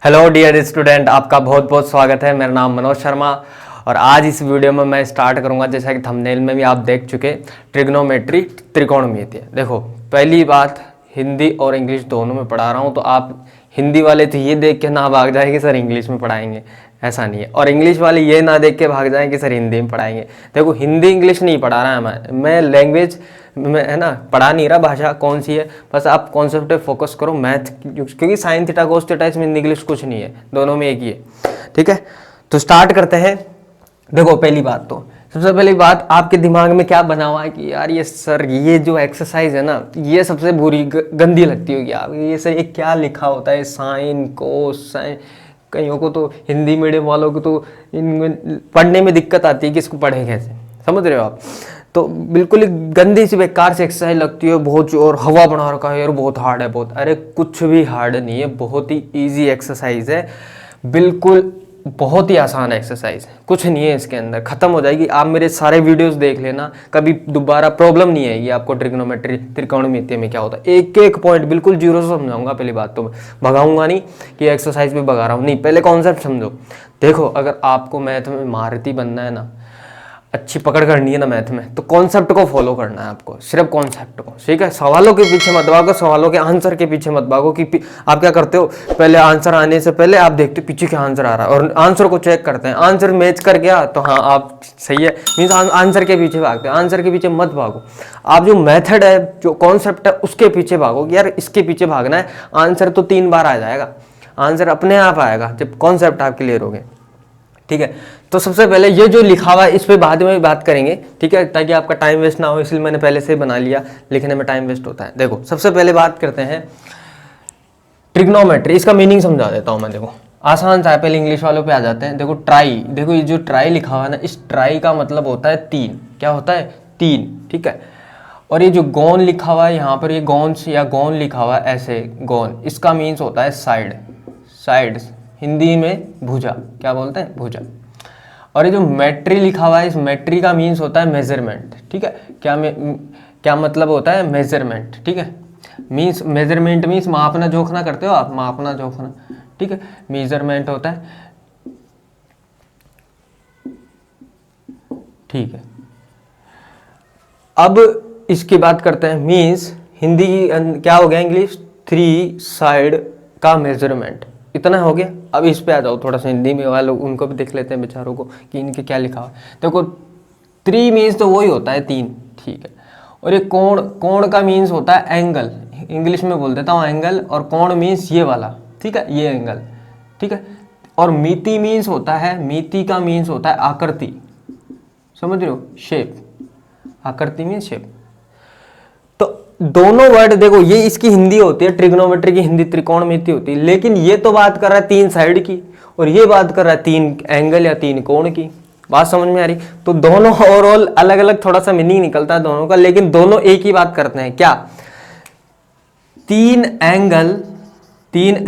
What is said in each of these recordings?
Hello dear student, आपका बहुत बहुत स्वागत है। मेरा नाम मनोज शर्मा और आज इस वीडियो में मैं स्टार्ट करूंगा, जैसा कि थंबनेल में भी आप देख चुके, ट्रिग्नोमेट्री, त्रिकोणमिति। देखो, पहली बात, हिंदी और इंग्लिश दोनों में पढ़ा रहा हूं, तो आप हिंदी वाले तो ये देख के ना भाग जाए कि सर इंग्लिश में पढ़ाएंगे, ऐसा नहीं है। और इंग्लिश वाले ये ना देख के भाग जाएं कि सर हिंदी में पढ़ाएंगे। देखो, हिंदी इंग्लिश नहीं पढ़ा रहा है मैं लैंग्वेज में, है ना, पढ़ा नहीं रहा भाषा कौन सी है, बस आप कॉन्सेप्ट पे फोकस करो, मैथ, क्योंकि साइन थीटा कोस थीटा इसमें इंग्लिश कुछ नहीं है, दोनों में एक ही है। ठीक है, तो स्टार्ट करते हैं। देखो, पहली बात तो सबसे पहली बात, आपके दिमाग में क्या बना हुआ है कि यार ये सर ये जो एक्सरसाइज है ना, ये सबसे बुरी गंदी लगती होगी आप, ये सर ये क्या लिखा होता है, साइन कोस साइन। कईयों को तो, हिंदी मीडियम वालों को तो इन पढ़ने में दिक्कत आती है कि इसको पढ़े कैसे, समझ रहे हो आप। तो बिल्कुल ही गंदी सी बेकार से एक्सरसाइज लगती है, बहुत, और हवा बना रखा है यार, बहुत हार्ड है बहुत। अरे कुछ भी हार्ड नहीं है, बहुत ही इजी एक्सरसाइज है, बिल्कुल बहुत ही आसान एक्सरसाइज है, कुछ नहीं है इसके अंदर, खत्म हो जाएगी। आप मेरे सारे वीडियोस देख लेना, कभी दोबारा प्रॉब्लम नहीं आएगी आपको। ट्रिग्नोमेट्री, त्रिकोणमिति में क्या होता है, एक एक पॉइंट बिल्कुल जीरो से समझाऊंगा। पहली बात तो मैं भगाऊंगा नहीं कि एक्सरसाइज भी भगा रहा हूँ, नहीं, पहले कॉन्सेप्ट समझो। देखो, अगर आपको मैथ में महारथी बनना है ना, अच्छी पकड़ करनी है ना मैथ में, तो कॉन्सेप्ट को फॉलो करना है आपको, सिर्फ कॉन्सेप्ट को, ठीक है। सवालों के पीछे मत भागो, सवालों के आंसर के पीछे मत भागो कि आप क्या करते हो, पहले आंसर आने से पहले आप देखते हो पीछे क्या आंसर आ रहा है और आंसर को चेक करते हैं। आंसर मैच कर गया तो हाँ आप सही है, मीन्स आंसर के पीछे भागते हैं। आंसर के पीछे मत भागो, आप जो मेथड है, जो कॉन्सेप्ट है, उसके पीछे भागो कि यार इसके पीछे भागना है। आंसर तो 3 बार आ जाएगा, आंसर अपने आप आएगा जब कॉन्सेप्ट आप क्लियर हो गए, ठीक है। तो सबसे पहले ये जो लिखा हुआ है इस पे बाद में बात करेंगे, ठीक है, ताकि आपका टाइम वेस्ट ना हो, इसलिए मैंने पहले से बना लिया, लिखने में टाइम वेस्ट होता है। देखो, सबसे पहले बात करते हैं ट्रिग्नोमेट्री, इसका मीनिंग समझा देता हूं मैं। देखो, आसान सा है, पहले इंग्लिश वालों पे आ जाते हैं। देखो, ट्राई, देखो ये जो ट्राई लिखा हुआ है ना, इस ट्राई का मतलब होता है 3। क्या होता है? 3, ठीक है। और ये जो गौन लिखा हुआ है यहाँ पर, ये गौन या गौन लिखा हुआ है ऐसे, गौन, इसका मीन्स होता है साइड, साइड, हिंदी में भुजा, क्या बोलते हैं, भुजा। और ये जो मेट्री लिखा हुआ है, इस मेट्री का मीन्स होता है मेजरमेंट, ठीक है। क्या मतलब होता है? मेजरमेंट, ठीक है। मीन्स मेजरमेंट मीन्स मापना जोखना करते हो आप, मापना जोखना, ठीक है, मेजरमेंट होता है, ठीक है। अब इसकी बात करते हैं, मीन्स हिंदी क्या हो गया, इंग्लिश 3 साइड का मेजरमेंट, इतना हो गया। अब इस पे आ जाओ, थोड़ा सा हिंदी में वाले उनको भी देख लेते हैं बेचारों को कि इनके क्या लिखा हुआ है। देखो, 3 मीन्स तो वही होता है 3, ठीक है। और ये कोण, कोण का मीन्स होता है एंगल, इंग्लिश में बोल देता हूँ एंगल, और कोण मीन्स ये वाला, ठीक है, ये एंगल, ठीक है। और मिति मीन्स होता है, मिति का मीन्स होता है आकृति, समझ रहे हो, शेप, आकृति मीन्स शेप। तो दोनों वर्ड देखो, ये इसकी हिंदी होती है, ट्रिग्नोमेट्री की हिंदी त्रिकोणमिति होती है, लेकिन ये तो बात कर रहा है 3 साइड की और ये बात कर रहा है 3 एंगल या 3 कोण की। बात समझ में आ रही? तो दोनों ओवरऑल अलग अलग थोड़ा सा मीनिंग निकलता है दोनों का, लेकिन दोनों एक ही बात करते हैं, क्या? 3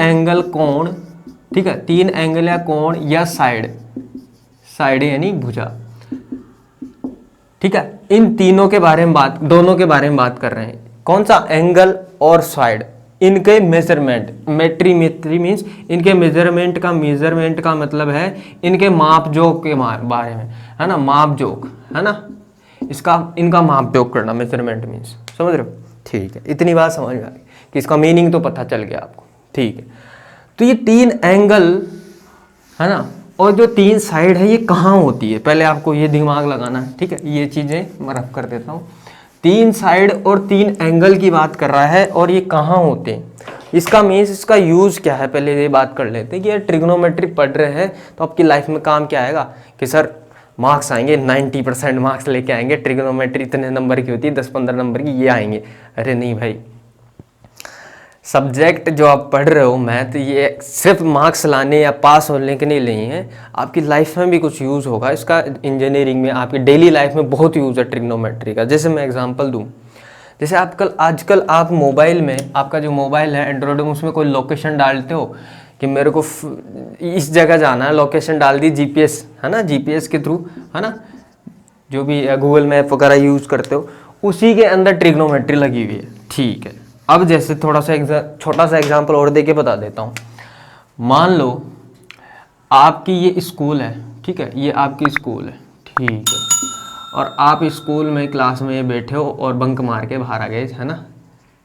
एंगल कोण, ठीक है, 3 एंगल या कोण या साइड, साइड यानी भुजा, ठीक है। इन तीनों के बारे में बात, दोनों के बारे में बात कर रहे हैं। कौन सा? एंगल और साइड, इनके मेजरमेंट, मेट्री मीन्स इनके मेजरमेंट का मतलब है इनके माप जोक के बारे में, है ना, माप जोक, है ना, इनका माप जोक करना, मेजरमेंट मीन्स, समझ रहे हो, ठीक है। इतनी बात समझ में आ गई कि इसका मीनिंग तो पता चल गया आपको, ठीक है। तो ये 3 एंगल, है ना, और जो 3 साइड है ये कहाँ होती है, पहले आपको ये दिमाग लगाना है, ठीक है। ये चीजें मैं रफ कर देता हूँ। 3 साइड और 3 एंगल की बात कर रहा है, और ये कहाँ होते हैं, इसका मीन्स, इसका यूज क्या है, पहले ये बात कर लेते हैं कि यार ट्रिग्नोमेट्री पढ़ रहे हैं तो आपकी लाइफ में काम क्या आएगा, कि सर मार्क्स आएंगे, 90% मार्क्स लेके आएंगे, ट्रिग्नोमेट्री इतने नंबर की होती है, 10-15 नंबर की, ये आएंगे। अरे नहीं भाई, सब्जेक्ट जो आप पढ़ रहे हो मैथ, ये सिर्फ मार्क्स लाने या पास होने के लिए नहीं है, आपकी लाइफ में भी कुछ यूज़ होगा इसका। इंजीनियरिंग में, आपकी डेली लाइफ में बहुत यूज़ है ट्रिग्नोमेट्री का। जैसे मैं एग्जांपल दूं, जैसे आजकल आप मोबाइल में, आपका जो मोबाइल है एंड्रॉयड में, उसमें कोई लोकेशन डालते हो कि मेरे को इस जगह जाना है, लोकेशन डाल दी, जीपीएस, है ना, जीपीएस के थ्रू, है ना, जो भी गूगल मैप वगैरह यूज़ करते हो, उसी के अंदर ट्रिग्नोमेट्री लगी हुई है, ठीक है। अब जैसे थोड़ा सा छोटा सा एग्जांपल और देके बता देता हूँ। मान लो आपकी ये स्कूल है, ठीक है, ये आपकी स्कूल है, ठीक है, और आप स्कूल में क्लास में बैठे हो और बंक मार के बाहर आ गए, है ना,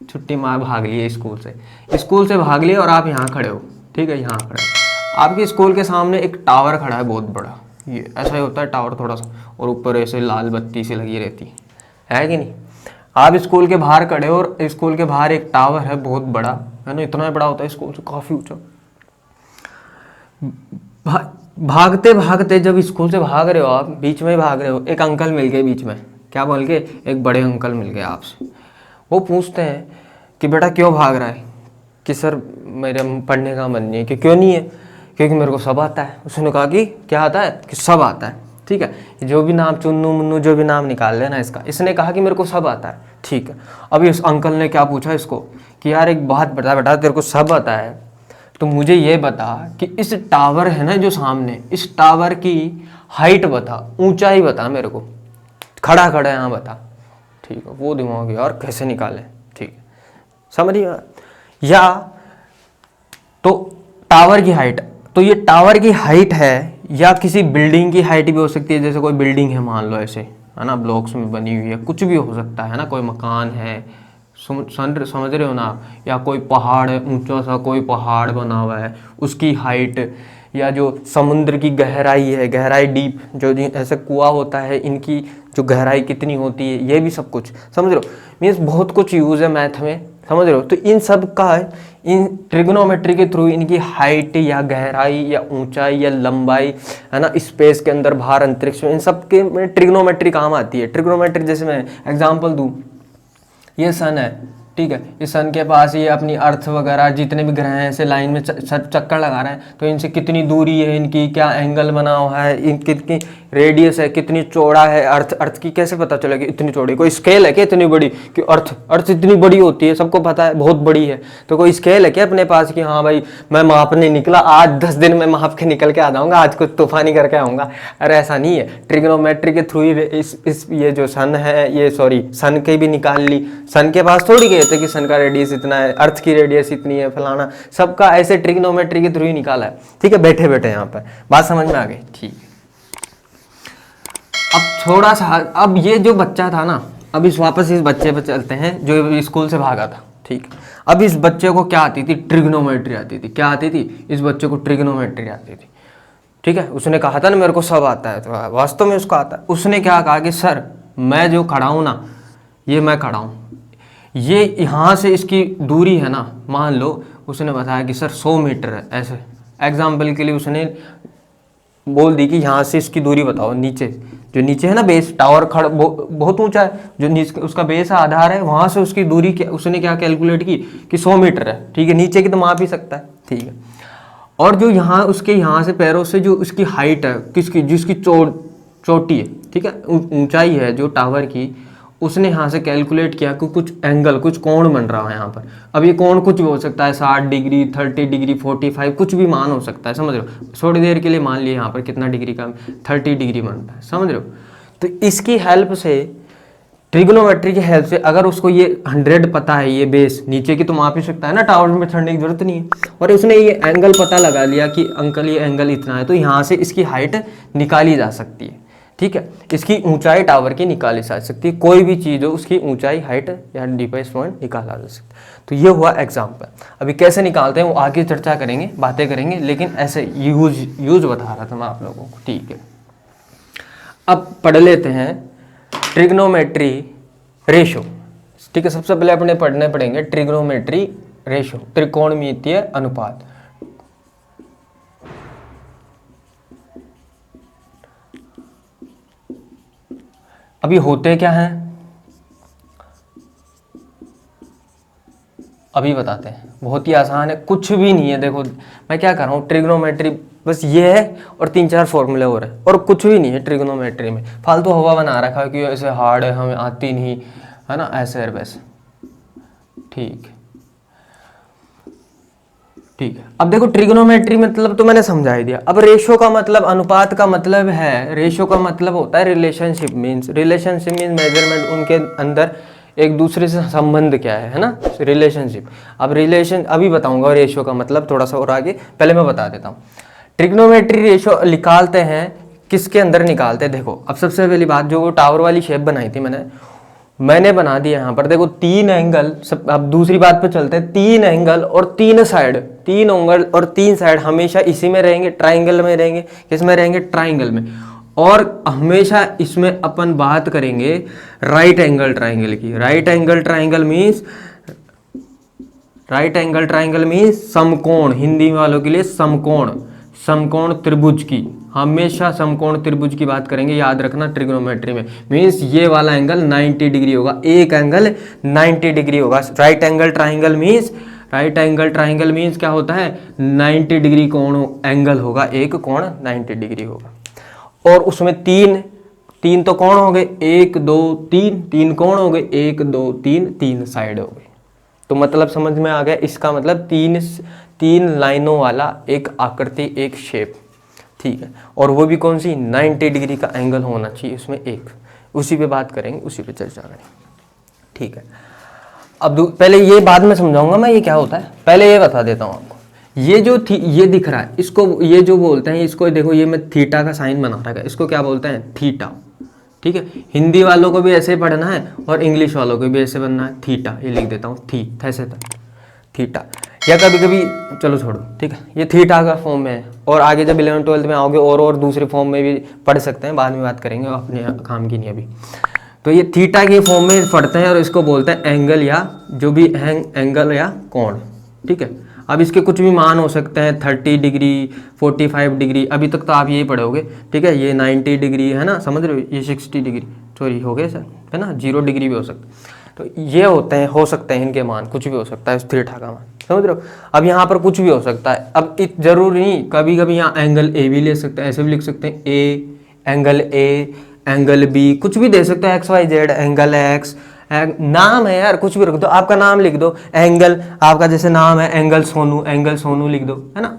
छुट्टी मार भाग लिए स्कूल से भाग लिए और आप यहाँ खड़े हो, ठीक है, यहाँ खड़े हो। आपके स्कूल के सामने एक टावर खड़ा है बहुत बड़ा, ये ऐसा ही होता है टावर थोड़ा सा, और ऊपर ऐसे लाल बत्ती सी लगी रहती है कि नहीं। आप स्कूल के बाहर खड़े हो और स्कूल के बाहर एक टावर है बहुत बड़ा, है ना, इतना बड़ा होता है स्कूल से काफ़ी ऊंचा। भागते भागते जब स्कूल से भाग रहे हो, आप बीच में भाग रहे हो, एक अंकल मिल गए बीच में, क्या बोल के, एक बड़े अंकल मिल गए आपसे। वो पूछते हैं कि बेटा क्यों भाग रहा है, कि सर मेरे पढ़ने का मन नहीं है। कि क्यों नहीं है, क्योंकि मेरे को सब आता है। उसने कहा कि क्या आता है, कि सब आता है, ठीक है, जो भी नाम चुन्नू मुन्नू जो भी नाम निकाल लेना इसका। इसने कहा कि मेरे को सब आता है, ठीक है। अभी उस अंकल ने क्या पूछा इसको कि यार एक बात बता बेटा, तेरे को सब आता है तो मुझे ये बता कि इस टावर है ना जो सामने, इस टावर की हाइट बता, ऊंचाई बता मेरे को, खड़ा खड़ा यहाँ बता, ठीक है। वो दिमाग यार कैसे निकाले, ठीक है, समझिए। या तो टावर की हाइट, तो ये टावर की हाइट है या किसी बिल्डिंग की हाइट भी हो सकती है, जैसे कोई बिल्डिंग है मान लो ऐसे, है ना, ब्लॉक्स में बनी हुई है, कुछ भी हो सकता है ना, कोई मकान है, समझ रहे हो ना आप, या कोई पहाड़ है ऊंचा सा, कोई पहाड़ बना हुआ है उसकी हाइट, या जो समुद्र की गहराई है, गहराई डीप, जो ऐसे कुआं होता है इनकी जो गहराई कितनी होती है, ये भी सब कुछ समझ रहे हो। मीन्स बहुत कुछ यूज़ है मैथ में, समझ रहे हो। तो इन सब का इन ट्रिग्नोमेट्री के थ्रू इनकी हाइट या गहराई या ऊंचाई या लंबाई, है ना, स्पेस के अंदर बाहर अंतरिक्ष में, इन सब के में ट्रिग्नोमेट्री काम आती है। ट्रिग्नोमेट्री जैसे मैं एग्जांपल दूं, ये सन है, ठीक है, इस सन के पास ये अपनी अर्थ वगैरह जितने भी ग्रह हैं ऐसे लाइन में चक्कर लगा रहे हैं, तो इनसे कितनी दूरी है, इनकी क्या एंगल बना हुआ है, इन कितनी रेडियस है, कितनी चौड़ा है अर्थ की कैसे पता चलेगा इतनी चौड़ी। कोई स्केल है क्या इतनी बड़ी कि अर्थ इतनी बड़ी होती है, सबको पता है बहुत बड़ी है। तो कोई स्केल है क्या अपने पास कि हाँ भाई मैं मापने निकला, आज 10 दिन में माप के निकल के आ जाऊँगा, आज कुछ तूफानी करके आऊँगा। अरे ऐसा नहीं है, ट्रिग्नोमेट्री के थ्रू इस ये जो सन है, ये सॉरी सन की भी निकाल ली। सन के पास थोड़ी गए थे कि सन का रेडियस इतना है, अर्थ की रेडियस इतनी है, फलाना, सबका ऐसे ट्रिग्नोमेट्री के थ्रू ही निकाला है, ठीक है, बैठे बैठे यहाँ पर। बात समझ में आ गई, ठीक है। अब थोड़ा सा, अब ये जो बच्चा था ना, अब वापस इस बच्चे पर चलते हैं जो स्कूल से भागा था, ठीक। अब इस बच्चे को क्या आती थी, ट्रिग्नोमेट्री आती थी। क्या आती थी, इस बच्चे को ट्रिग्नोमेट्री आती थी, ठीक है। उसने कहा था ना मेरे को सब आता है, तो वास्तव में उसको आता है। उसने क्या कहा कि सर मैं जो खड़ा हूँ ना, ये मैं खड़ा हूँ, ये यहाँ से इसकी दूरी है ना, मान लो उसने बताया कि सर 100 मीटर है, ऐसे एग्जाम्पल के लिए उसने बोल दी कि यहाँ से इसकी दूरी बताओ, नीचे जो नीचे है ना बेस, टावर खड़ा बहुत ऊंचा है, जो नीचे उसका बेस आधार है, वहां से उसकी दूरी क्या उसने क्या कैलकुलेट की कि 100 मीटर है, ठीक है। नीचे की तो माप ही सकता है, ठीक है। और जो यहाँ उसके यहाँ से पैरों से जो उसकी हाइट है, किसकी, जिसकी चोटी है, ठीक है, ऊंचाई है जो टावर की, उसने यहाँ से कैलकुलेट किया कि कुछ एंगल, कुछ कोण बन रहा है यहाँ पर। अब ये कोण कुछ भी हो सकता है, 60 डिग्री, 30 डिग्री, 45, कुछ भी मान हो सकता है, समझ रहे हो। थोड़ी देर के लिए मान लिए यहाँ पर कितना डिग्री का, 30 डिग्री बनता है, समझ रहे हो। तो इसकी हेल्प से, ट्रिग्नोमेट्री की हेल्प से, अगर उसको ये 100 पता है, ये बेस नीचे की तो माप ही सकता है ना, टावर में चढ़ने की जरूरत नहीं है। और उसने ये एंगल पता लगा लिया कि अंकल ये एंगल इतना है, तो यहाँ से इसकी हाइट निकाली जा सकती है, ठीक है। इसकी ऊंचाई टावर की निकाली जा सकती है, कोई भी चीज़ हो उसकी ऊंचाई, हाइट या डीपेस्ट पॉइंट निकाला जा सकता है। तो ये हुआ एग्जाम्पल। अभी कैसे निकालते हैं वो आगे चर्चा करेंगे, बातें करेंगे, लेकिन ऐसे यूज बता रहा था मैं आप लोगों को, ठीक है। अब पढ़ लेते हैं ट्रिग्नोमेट्री रेशो, ठीक है। सबसे पहले अपने पढ़ने पड़ेंगे ट्रिग्नोमेट्री रेशो, त्रिकोणमितीय अनुपात। अभी होते क्या हैं अभी बताते हैं, बहुत ही आसान है, कुछ भी नहीं है। देखो मैं क्या कर रहा हूँ, ट्रिग्नोमेट्री बस ये है और 3-4 फॉर्मूले और है, और कुछ भी नहीं है ट्रिग्नोमेट्री में। फालतू हवा बना रखा है कि ऐसे हार्ड है, हमें आती नहीं, है ना, ऐसे है वैसे, ठीक है। अब देखो ट्रिग्नोमेट्री मतलब तो मैंने समझा ही दिया। अब रेशो का मतलब, अनुपात का मतलब है, रेशो का मतलब होता है रिलेशनशिप मीन्स मेजरमेंट, उनके अंदर एक दूसरे से संबंध क्या है ना, रिलेशनशिप। अब रिलेशन अभी बताऊंगा रेशियो का मतलब थोड़ा सा और आगे, पहले मैं बता देता हूँ। ट्रिग्नोमेट्री रेशियो निकालते हैं किसके अंदर निकालते हैं, देखो अब सबसे पहली बात, जो वो टावर वाली शेप बनाई थी मैंने बना दिया यहाँ पर, देखो 3 एंगल। अब दूसरी बात पे चलते हैं, 3 एंगल और 3 साइड, 3 एंगल और 3 साइड हमेशा इसी में रहेंगे, ट्राइंगल में रहेंगे। किसमें रहेंगे, ट्राइंगल में। और हमेशा इसमें अपन बात करेंगे राइट एंगल ट्राइंगल की। राइट एंगल ट्राइंगल मीन्स समकोण, हिंदी वालों के लिए समकोण, समकोण त्रिभुज की। हमेशा समकोण त्रिभुज की बात करेंगे, याद रखना ट्रिग्नोमेट्री में। मीन्स ये वाला एंगल 90 डिग्री होगा, एक एंगल 90 डिग्री होगा। राइट एंगल ट्राइंगल मीन्स क्या होता है, 90 डिग्री कोण एंगल होगा, एक कोण 90 डिग्री होगा। और उसमें तीन तो कोण हो गए, 1 2 3, 3 कोण हो गए, 1 2 3 साइड हो गए। तो मतलब समझ में आ गया, इसका मतलब तीन लाइनों वाला एक आकृति, एक शेप, ठीक है। और वो भी कौन सी, 90 डिग्री का एंगल होना चाहिए उसमें एक। उसी पे बात करेंगे, उसी पे चर्चा करेंगे, ठीक है। अब पहले ये बाद में समझाऊंगा मैं ये क्या होता है, पहले ये बता देता हूँ आपको। ये जो ये दिख रहा है, इसको ये जो बोलते हैं, इसको देखो ये मैं थीटा का साइन बना रखा है, इसको क्या बोलते हैं, थीटा, ठीक है। हिंदी वालों को भी ऐसे पढ़ना है और इंग्लिश वालों को भी ऐसे बनना है, थीटा। ये लिख देता हूँ ऐसे थीटा, या कभी कभी चलो छोड़ो, ठीक है। ये थीटा का फॉर्म में है, और आगे जब 11th 12th में आओगे और दूसरे फॉर्म में भी पढ़ सकते हैं, बाद में बात करेंगे, अपने काम की नहीं अभी। तो ये थीटा के फॉर्म में पढ़ते हैं और इसको बोलते हैं एंगल, या जो भी एंगल या कोण, ठीक है। अब इसके कुछ भी मान हो सकते हैं, 30 डिग्री, 45 डिग्री, अभी तक तो आप यही पढ़ोगे, ठीक है। ये 90 डिग्री है ना, समझ रहे हो, ये 60 डिग्री, सॉरी हो गए सर, है ना, 0 डिग्री भी हो सकता है। तो ये हो सकते हैं इनके मान, कुछ भी हो सकता है इस थीटा का मान, समझ रहे हो। अब यहाँ पर कुछ भी हो सकता है, अब जरूरी नहीं, कभी कभी यहाँ एंगल ए भी ले सकते हैं, ऐसे भी लिख सकते हैं एंगल बी, कुछ भी दे सकते हैं, XYZ, एंगल एक्स, नाम है यार, कुछ भी रख दो, आपका नाम लिख दो, एंगल, आपका जैसे नाम है एंगल सोनू लिख दो, है ना,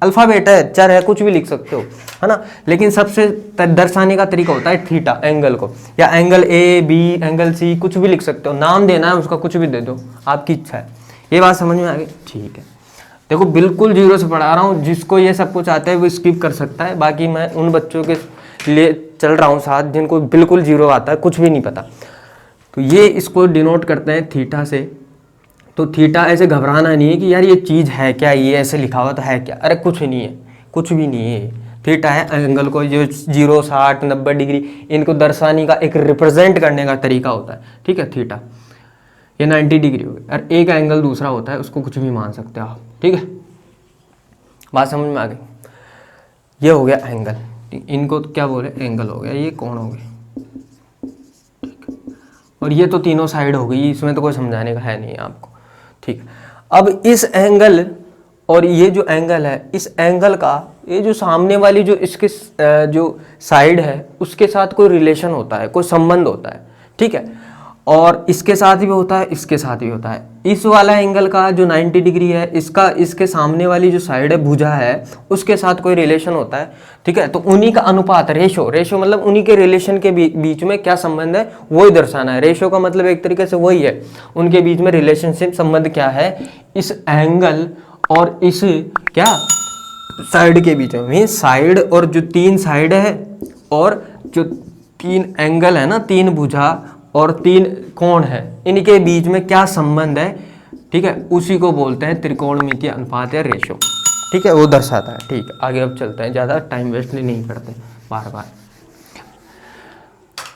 अल्फाबेट है, चर है, कुछ भी लिख सकते हो, है ना। लेकिन सबसे दर्शाने का तरीका होता है थीटा, एंगल को, या angle A B, angle C, कुछ भी लिख सकते हो, नाम देना है उसका, कुछ भी दे दो, आपकी इच्छा है। ये बात समझ में आ गई, ठीक है। देखो बिल्कुल 0 से पढ़ा रहा हूँ, जिसको ये सब कुछ आता है वो स्किप कर सकता है, बाकी मैं उन बच्चों के लिए चल रहा हूँ साथ जिनको बिल्कुल 0 आता है, कुछ भी नहीं पता। तो ये इसको डिनोट करते हैं थीटा से। तो थीटा ऐसे घबराना नहीं है कि यार ये चीज़ है क्या, ये ऐसे लिखा हुआ तो है क्या, अरे कुछ नहीं है, कुछ भी नहीं है। थीटा है एंगल को, जो 0 60 90 डिग्री, इनको दर्शाने का एक रिप्रेजेंट करने का तरीका होता है, ठीक है। थीटा ये 90 डिग्री हो गई, और एक एंगल दूसरा होता है, उसको कुछ भी मान सकते हो आप, ठीक है। बात समझ में आ गई। ये हो गया एंगल, इनको क्या बोले, एंगल हो गया, ये कोण हो गया, ठीक है। और ये तो तीनों साइड हो गई, इसमें तो कोई समझाने का है नहीं आपको, ठीक है। अब इस एंगल और ये जो एंगल है, इस एंगल का ये जो सामने वाली जो इसके जो साइड है उसके साथ कोई रिलेशन होता है, कोई संबंध होता है, ठीक है। और इसके साथ भी होता है, इसके साथ भी होता है। इस वाला एंगल का जो 90 डिग्री है, इसका इसके सामने वाली जो साइड है, भुजा है, उसके साथ कोई रिलेशन होता है, ठीक है। तो उन्हीं का अनुपात, रेशो मतलब उन्हीं के रिलेशन के बीच में क्या संबंध है वो ही दर्शाना है। रेशो का मतलब एक तरीके से वही है, उनके बीच में रिलेशनशिप संबंध क्या है, इस एंगल और इस क्या साइड के बीच में। मीन साइड और जो 3 साइड है और जो 3 एंगल है ना, 3 भुजा और 3 कोण है, इनके बीच में क्या संबंध है, ठीक है, उसी को बोलते हैं त्रिकोणमितीय अनुपात या रेशो, ठीक है, वो दर्शाता है, ठीक है। आगे अब चलते हैं, ज़्यादा टाइम वेस्ट नहीं करते बार बार।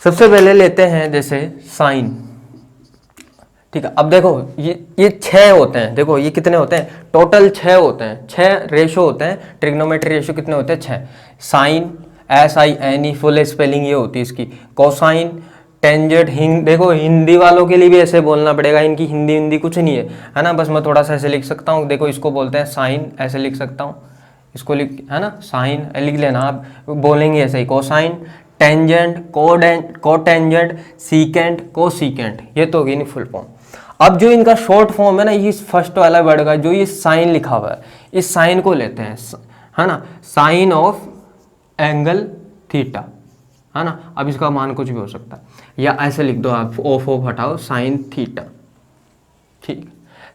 सबसे पहले लेते हैं जैसे साइन, ठीक है। अब देखो ये 6 होते हैं, देखो ये कितने होते हैं, टोटल 6 होते हैं, 6 रेशो होते हैं, ट्रिग्नोमेट्री रेशो कितने होते हैं, 6। साइन, SINE, फुल स्पेलिंग ये होती है इसकी। कोसाइन, टेंजेंट, देखो हिंदी वालों के लिए भी ऐसे बोलना पड़ेगा, इनकी हिंदी कुछ नहीं है ना, बस मैं थोड़ा सा ऐसे लिख सकता हूँ। देखो इसको बोलते हैं साइन, ऐसे लिख सकता हूँ, इसको लिख, है ना, साइन लिख लेना, आप बोलेंगे ऐसे ही। Cosine, tangent, cotangent, secant, cosecant, ये तो होगी नहीं फुल फॉर्म। अब जो इनका शॉर्ट फॉर्म है ना, ये फर्स्ट वाला वर्ड का जो ये साइन लिखा हुआ है, इस साइन को लेते हैं, है ना, साइन ऑफ एंगल थीटा, है ना। अब इसका मान कुछ भी हो सकता है, या ऐसे लिख दो आप, ऑफ हटाओ साइन थीटा, ठीक।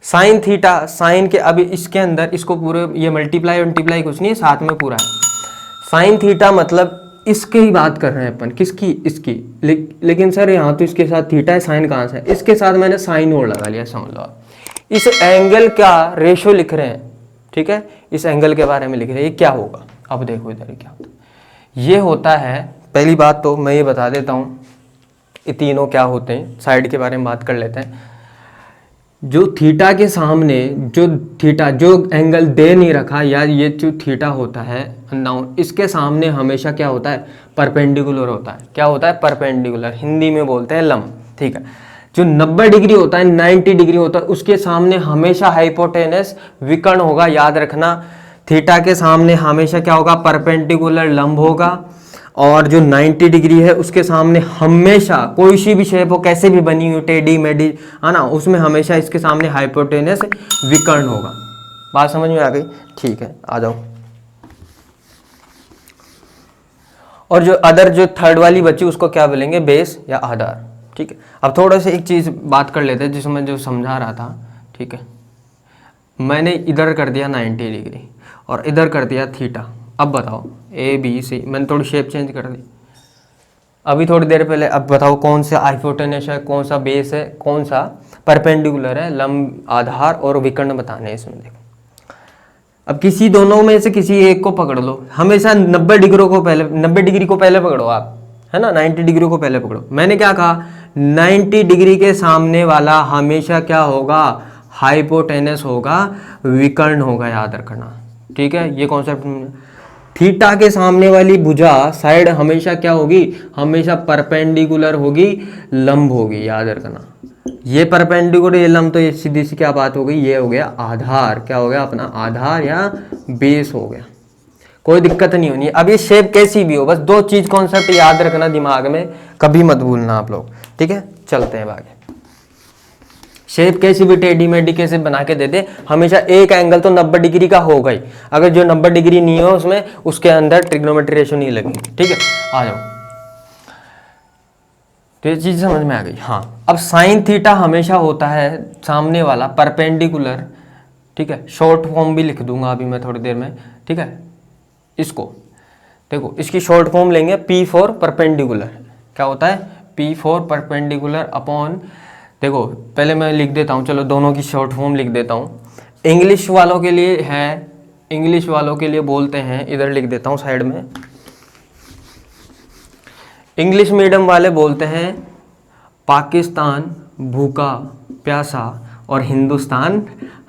साइन थीटा, साइन के अभी इसके अंदर इसको पूरे ये मल्टीप्लाई कुछ नहीं है, साथ में पूरा है। साइन थीटा मतलब इसकी ही बात कर रहे हैं अपन, किसकी, इसकी। लेकिन सर यहाँ तो इसके साथ थीटा है, साइन कहाँ से है, इसके साथ मैंने साइन और लगा लिया, समझ लो आप। इस एंगल का रेशो लिख रहे हैं, ठीक है, इस एंगल के बारे में लिख रहे हैं, ये क्या होगा। अब देखो इधर क्या होता है, ये होता है, पहली बात तो मैं ये बता देता हूँ ये तीनों क्या होते हैं, साइड के बारे में बात कर लेते हैं। जो थीटा के सामने जो एंगल दे नहीं रखा, या ये जो थीटा होता है अननाउन, इसके सामने हमेशा क्या होता है, परपेंडिकुलर होता है। क्या होता है, परपेंडिकुलर, हिंदी में बोलते हैं लंब, ठीक है। जो 90 डिग्री होता है, 90 डिग्री होता है, उसके सामने हमेशा हाइपोटेनस विकर्ण होगा, याद रखना। थीटा के सामने हमेशा क्या होगा, परपेंडिकुलर लंब होगा। और जो 90 डिग्री है उसके सामने हमेशा, कोई सी भी शेप हो, कैसे भी बनी हुई, टेढ़ी मेढ़ी, है ना, उसमें हमेशा इसके सामने हाइपोटेनस विकर्ण होगा। बात समझ में आ गई, ठीक है, आ जाओ। और जो अदर जो थर्ड वाली बची उसको क्या बोलेंगे, बेस या आधार, ठीक है। अब थोड़ा सा एक चीज बात कर लेते हैं जिसमें जो समझा रहा था, ठीक है। मैंने इधर कर दिया 90 डिग्री और इधर कर दिया थीटा। अब बताओ ए बी सी, मैंने थोड़ी शेप चेंज कर दी अभी थोड़ी देर पहले। अब बताओ कौन सा हाइपोटेनस है, कौन सा बेस है, कौन सा परपेंडिकुलर है, लंब, आधार और विकर्ण बताने हैं इसमें। देखो अब किसी दोनों में से किसी एक को पकड़ लो, हमेशा 90 डिग्री को पहले पकड़ो आप, है ना, 90 डिग्री को पहले पकड़ो। मैंने क्या कहा, 90 डिग्री के सामने वाला हमेशा क्या होगा, हाइपोटेनस होगा, विकर्ण होगा, याद रखना, ठीक है। ये कॉन्सेप्ट, थीटा के सामने वाली भुजा साइड हमेशा क्या होगी, हमेशा परपेंडिकुलर होगी, लंब होगी, याद रखना। ये परपेंडिकुलर, ये लंब, तो ये सीधी सी क्या बात हो गई, ये हो गया आधार, क्या हो गया अपना आधार या बेस हो गया। कोई दिक्कत नहीं होनी। अब ये शेप कैसी भी हो, बस दो चीज कॉन्सेप्ट याद रखना दिमाग में, कभी मत भूलना आप लोग, ठीक है। चलते हैं आगे। शेप कैसी भी टेढ़ी मेढ़ी कैसे बना के दे दे, हमेशा एक एंगल तो 90 डिग्री का होगा ही। अगर जो 90 डिग्री नहीं हो उसमें, उसके अंदर ट्रिग्नोमेट्री रेशो नहीं लगेगी, ठीक है। आ जाओ, तो ये चीज समझ में आ गई। हाँ, अब साइन थीटा हमेशा होता है सामने वाला परपेंडिकुलर, ठीक है। शॉर्ट फॉर्म भी लिख दूंगा अभी मैं थोड़ी देर में, ठीक है। इसको देखो, इसकी शॉर्ट फॉर्म लेंगे, P फॉर परपेंडिकुलर। क्या होता है, P फॉर परपेंडिकुलर अपॉन, देखो पहले मैं लिख देता हूँ, चलो दोनों की शॉर्ट फॉर्म लिख देता हूँ। इंग्लिश वालों के लिए है, इंग्लिश वालों के लिए बोलते हैं, इधर लिख देता हूँ साइड में। इंग्लिश मीडियम वाले बोलते हैं पाकिस्तान भूखा प्यासा और हिंदुस्तान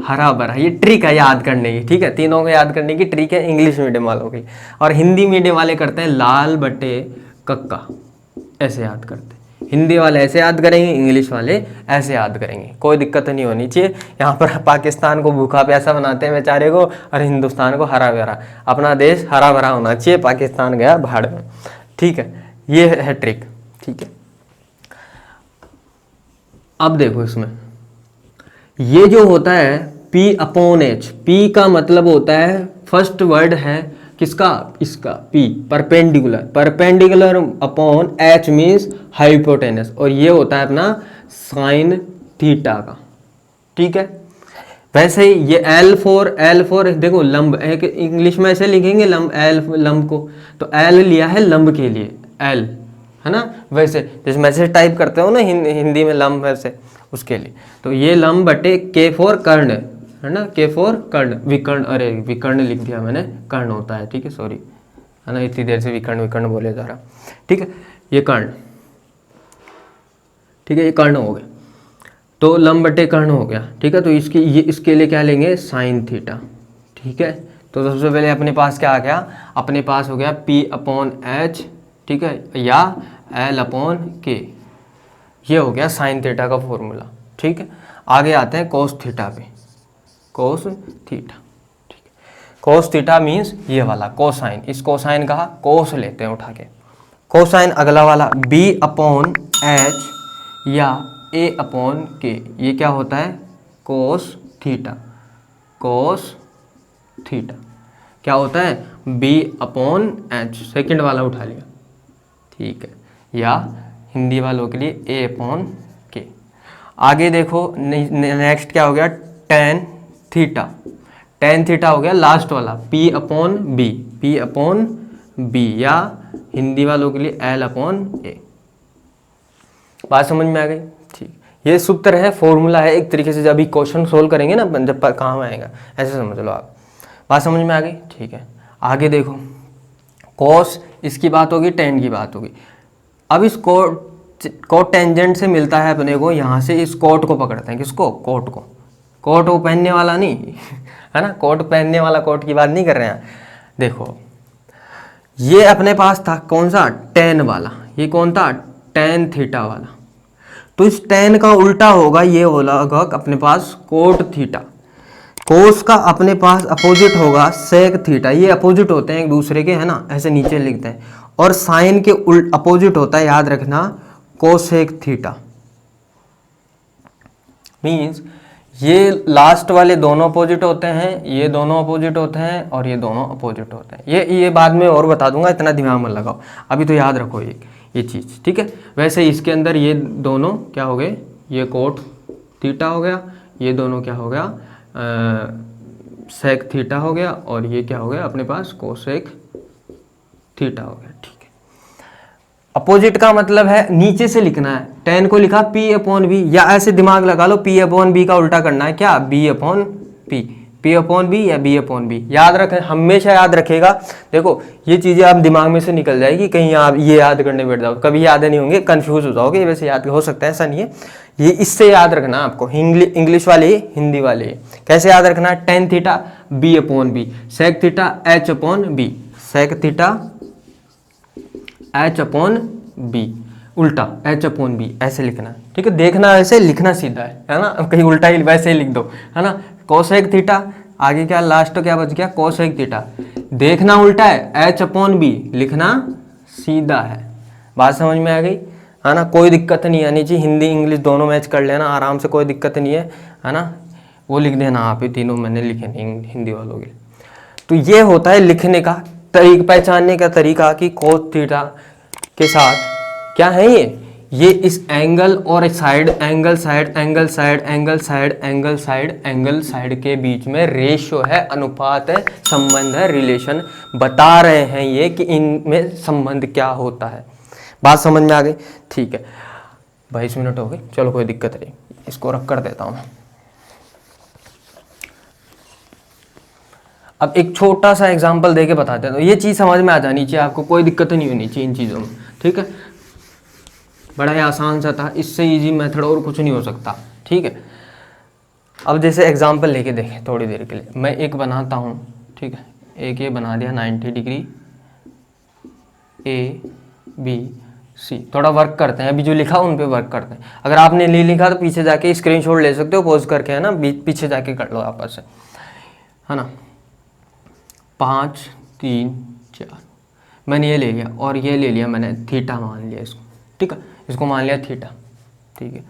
हरा भरा। ये ट्रिक है याद करने की, ठीक है, तीनों को याद करने की ट्रिक है इंग्लिश मीडियम वालों की। और हिंदी मीडियम वाले करते हैं लाल बटे कक्का, ऐसे याद करते हैं। हिंदी वाले ऐसे याद करेंगे, इंग्लिश वाले ऐसे याद करेंगे, कोई दिक्कत नहीं होनी चाहिए। यहाँ पर पाकिस्तान को भूखा प्यासा बनाते हैं बेचारे को, और हिंदुस्तान को हरा भरा। अपना देश हरा भरा होना चाहिए, पाकिस्तान गया भाड़ में, ठीक है। ये है ट्रिक, ठीक है। अब देखो इसमें ये जो होता है P अपॉन H, P का मतलब होता है, फर्स्ट वर्ड है किसका, इसका P, perpendicular upon H means hypotenuse, और ये होता है अपना साइन थीटा का, ठीक है। वैसे ही ये L फोर देखो लंब, एक इंग्लिश में ऐसे लिखेंगे लंब, L लंब को, तो L लिया है लंब के लिए, L है ना। वैसे जैसे मैसेज टाइप करते हो ना हिंदी में लंब, वैसे उसके लिए तो ये लंब बटे K फॉर कर्ण, है ना, K फॉर कर्ण, विकर्ण, अरे विकर्ण लिख दिया मैंने, कर्ण होता है, ठीक है, सॉरी, है ना, इतनी देर से विकर्ण बोले जा रहा, ठीक है। ये कर्ण, ठीक है, ये कर्ण हो गया, तो लंब बटे कर्ण हो गया, ठीक है। तो इसके लिए क्या लेंगे, साइन थीटा, ठीक है। तो सबसे पहले अपने पास क्या आ गया, अपने पास हो गया P अपॉन H, ठीक है, या L अपॉन K, ये हो गया साइन थीटा का फॉर्मूला, ठीक है। आगे आते हैं कोस थीटा पे, कोस थीटा, ठीक है। कोस थीटा मीन्स ये वाला कोसाइन, इस कोसाइन का कोस लेते हैं उठा के, कोसाइन अगला वाला B अपॉन H या A अपॉन K, ये क्या होता है, कोस थीटा, कोस थीटा क्या होता है, B अपॉन H, सेकेंड वाला उठा लिया, ठीक है, या हिंदी वालों के लिए ए अपॉन के। आगे देखो नेक्स्ट क्या हो गया, टेन थीटा। टेन थीटा हो गया लास्ट वाला, P upon B, P upon B, या हिंदी वालों के लिए एल अपॉन ए। बात समझ में आ गई? ठीक, ये सूत्र है, फॉर्मूला है एक तरीके से, जब भी क्वेश्चन सोल्व करेंगे ना जब काम आएगा, ऐसे समझ लो आप। बात समझ में आ गई? ठीक है, आगे देखो कॉस, इसकी बात होगी, टेन की बात होगी। अब इस कोट टेंजेंट से मिलता है अपने को, यहाँ से इस कोट को पकड़ते हैं, किसको? कोट को। कोट वो पहनने वाला नहीं है ना, कोट पहनने वाला कोट की बात नहीं कर रहे हैं। देखो ये अपने पास था कौन सा, टेन वाला, ये कौन था, टेन थीटा वाला। तो इस टेन का उल्टा होगा, ये होगा अपने पास कोट थीटा। कोस का अपने पास अपोजिट होगा सेक थीटा, ये अपोजिट होते हैं एक दूसरे के, है ना, ऐसे नीचे लिखते हैं। और साइन के अपोजिट होता है, याद रखना, कोसेक थीटा। मीन्स ये लास्ट वाले दोनों अपोजिट होते हैं, ये दोनों अपोजिट होते हैं, और ये दोनों अपोजिट होते हैं। ये बाद में और बता दूंगा, इतना दिमाग मत लगाओ, अभी तो याद रखो ये चीज़, ठीक है। वैसे इसके अंदर ये दोनों क्या हो गए, ये कोट थीटा हो गया, ये दोनों क्या हो गया, सेक थीटा हो गया, और ये क्या हो गया अपने पास, कोसेक थीटा हो गया। ठीक है, अपोजिट का मतलब है नीचे से लिखना है, टेन को लिखा पी अपॉन बी, या ऐसे दिमाग लगा लो पी अपॉन बी का उल्टा करना है, क्या, B upon P, P upon B या बी अपॉन बी। याद रखें, हमेशा याद रखेगा। देखो ये चीज़ें आप दिमाग में से निकल जाएगी, कहीं आप ये याद करने बैठ जाओ, कभी याद नहीं होंगे, कंफ्यूज हो जाओगे। वैसे याद हो सकता है, ऐसा नहीं है, ये इससे याद रखना आपको, इंग्लिश वाले, हिंदी वाले। कैसे याद रखना है, tan theta B upon B, sec theta H upon B, sec theta H upon B, उल्टा एच अपॉन बी, ऐसे लिखना है। ठीक है, देखना ऐसे, लिखना सीधा है ना, कहीं उल्टा ही वैसे ही लिख दो, है ना। कोसेक थीटा, आगे क्या लास्ट क्या बच गया, कोसेक थीटा, देखना उल्टा है, एच अपॉन बी, लिखना सीधा है। बात समझ में आ गई, है ना। कोई दिक्कत नहीं आनी चाहिए, हिंदी इंग्लिश दोनों मैच कर लेना आराम से, कोई दिक्कत नहीं है ना। वो लिख देना आप ही, तीनों मैंने लिखे नहीं हिंदी वालों के। तो ये होता है लिखने का तरीका, पहचानने का तरीका कि कोस थीटा के साथ क्या है ये इस एंगल और side, angle side, angle side, angle side, angle side, angle side के बीच में रेशियो है, अनुपात है, संबंध है, रिलेशन बता रहे हैं ये कि इनमें संबंध क्या होता है। बात समझ में आ गई? ठीक है, 22 मिनट हो गई, चलो कोई दिक्कत नहीं, इसको रख कर देता हूँ। अब एक छोटा सा एग्जांपल देके बताते हैं, तो ये चीज़ समझ में आ जानी चाहिए आपको, कोई दिक्कत नहीं होनी चाहिए इन चीज़ों में। ठीक है, बड़ा ही आसान सा था, इससे इजी मेथड और कुछ नहीं हो सकता। ठीक है, अब जैसे एग्जांपल लेके देखें थोड़ी देर के लिए, मैं एक बनाता हूँ। ठीक है, एक ये बना दिया 90 डिग्री, ए बी सी। थोड़ा वर्क करते हैं, अभी जो लिखा उन पे वर्क करते हैं। अगर आपने नहीं लिखा तो पीछे जाके स्क्रीनशॉट ले सकते हो, पॉज करके, है ना, पीछे जाके कर लो आपस से, है ना। 5 3 4 मैंने ये ले लिया, और ये ले लिया मैंने थीटा मान लिया इसको। ठीक है, इसको मान लिया थीटा। ठीक है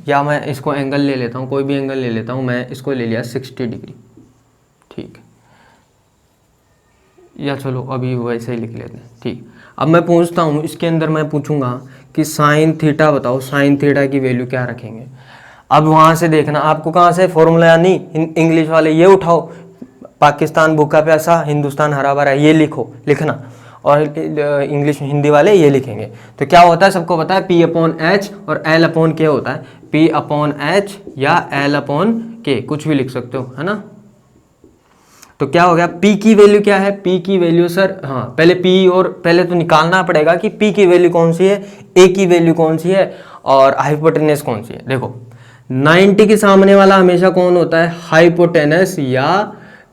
या मैं इसको एंगल ले लेता हूँ, कोई भी एंगल ले लेता हूँ, मैं इसको ले लिया 60 डिग्री। ठीक है, या चलो अभी वैसे ही लिख लेते हैं। ठीक, अब मैं पूछता हूँ, इसके अंदर मैं पूछूंगा कि साइन थीटा बताओ, साइन थीटा की वैल्यू क्या रखेंगे। अब वहाँ से देखना आपको, कहाँ से फॉर्मूला, यानी इंग्लिश वाले ये उठाओ, पाकिस्तान भूखा प्यासा, हिंदुस्तान हरा भरा, ये लिखना, और इंग्लिश हिंदी वाले ये लिखेंगे। तो क्या होता है, सबको पता है, पी अपॉन एच और एल अपॉन के होता है। पी अपॉन एच या एल अपॉन के, कुछ भी लिख सकते हो, है ना। तो क्या हो गया, पी की वैल्यू क्या है, पी की वैल्यू सर, हाँ पहले पी, और पहले तो निकालना पड़ेगा कि पी की वैल्यू कौन सी है, ए की वैल्यू कौन सी है, और हाइपोटेनस कौन सी है। देखो 90 के सामने वाला हमेशा कौन होता है, हाइपोटेनस या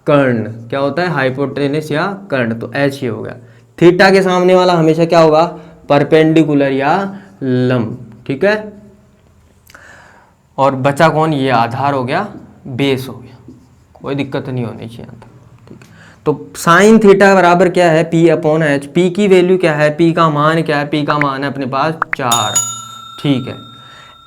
कर्ण। क्या होता है, हाइपोटेनस या कर्ण, तो एच ही हो गया। थीटा के सामने वाला हमेशा क्या होगा, परपेंडिकुलर या लंब। ठीक है, और बचा कौन, ये आधार हो गया, बेस हो गया, कोई दिक्कत नहीं होनी चाहिए यहाँ तक। ठीक है, तो साइन थीटा बराबर क्या है, पी अपॉन एच। पी की वैल्यू क्या है, पी का मान क्या है, पी का मान है अपने पास 4। ठीक है,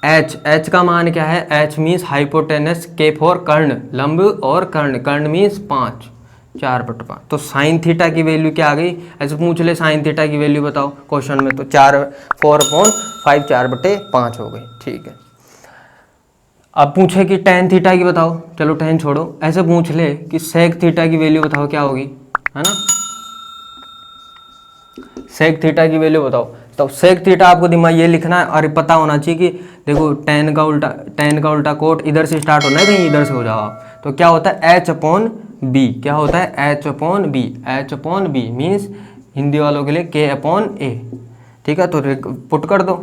एच का मान क्या है, एच मीन्स हाइपोटेनस, के फॉर कर्ण, लंब, और कर्ण मीन्स 5। 4/5। तो साइन थीटा की वैल्यू क्या आ गई, ऐसे पूछ ले साइन थीटा की वैल्यू बताओ क्वेश्चन में, तो 4/5 4/5 हो गई। ठीक है, अब पूछे कि टेन थीटा की बताओ, चलो टेन छोड़ो, ऐसे पूछ ले कि सेक थीटा की वैल्यू बताओ क्या होगी, है ना, सेक थीटा की वैल्यू बताओ। तो सेक थीटा आपको दिमाग ये लिखना है और पता होना चाहिए कि देखो टेन का उल्टा कोट इधर से स्टार्ट होना है, कहीं इधर से हो जाओ आप, तो क्या होता है H/B, क्या होता है H/B, H/B मीन्स हिंदी वालों के लिए K/A। ठीक है, तो पुट कर दो।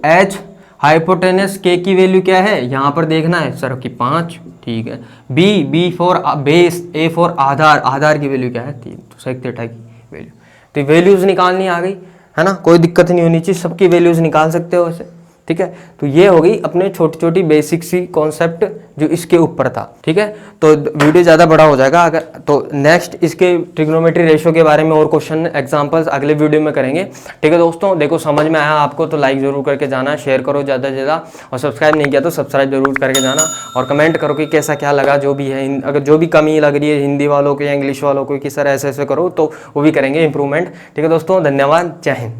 H हाइपोटेनस K की वैल्यू क्या है यहाँ पर देखना है सर कि 5। ठीक है, B for base, A for आधार की वैल्यू क्या है 3, तो सेक थीटा की वैल्यू, तो वैल्यूज निकालनी आ गई, है ना, कोई दिक्कत नहीं होनी चाहिए, सबकी वैल्यूज निकाल सकते हो वैसे। ठीक है, तो ये हो गई अपने छोटी छोटी बेसिक सी कॉन्सेप्ट जो इसके ऊपर था। ठीक है, तो वीडियो ज़्यादा बड़ा हो जाएगा अगर, तो नेक्स्ट इसके ट्रिग्नोमेट्री रेशियो के बारे में और क्वेश्चन एग्जांपल्स अगले वीडियो में करेंगे। ठीक है दोस्तों, देखो समझ में आया आपको तो लाइक ज़रूर करके जाना, शेयर करो ज़्यादा से ज़्यादा, और सब्सक्राइब नहीं किया तो सब्सक्राइब जरूर करके जाना, और कमेंट करो कि कैसा क्या लगा, जो भी है अगर जो भी कमी लग रही है हिंदी वालों को या इंग्लिश वालों को कि सर ऐसे ऐसे करो, तो वो भी करेंगे इंप्रूवमेंट। ठीक है दोस्तों, धन्यवाद, जय हिंद।